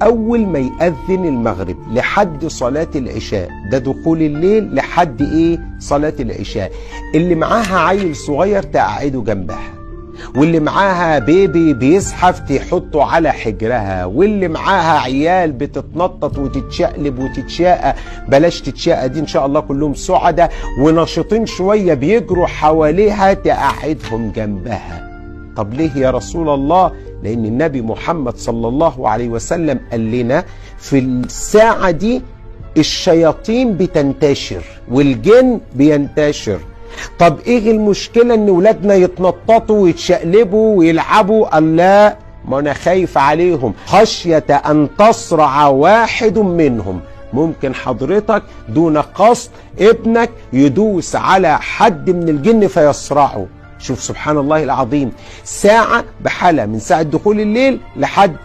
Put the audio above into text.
اول ما يأذن المغرب لحد صلاة العشاء، ده دخول الليل لحد ايه؟ صلاة العشاء. اللي معاها عيل صغير تقعده جنبها، واللي معاها بيبي بيزحف تحطه على حجرها، واللي معاها عيال بتتنطط وتتشقلب وتتشاقى، بلاش تتشاقى دي ان شاء الله كلهم سعداء ونشيطين شوية بيجروا حواليها تقعدهم جنبها. طب ليه يا رسول الله؟ لأن النبي محمد صلى الله عليه وسلم قال لنا في الساعة دي الشياطين بتنتشر والجن بينتشر. طب ايه المشكلة ان ولادنا يتنططوا ويتشقلبوا ويلعبوا؟ قال لا، ما انا خايف عليهم خشية ان تصرع واحد منهم. ممكن حضرتك دون قصد ابنك يدوس على حد من الجن فيصرعه. شوف سبحان الله العظيم، ساعة بحالة من ساعة دخول الليل لحد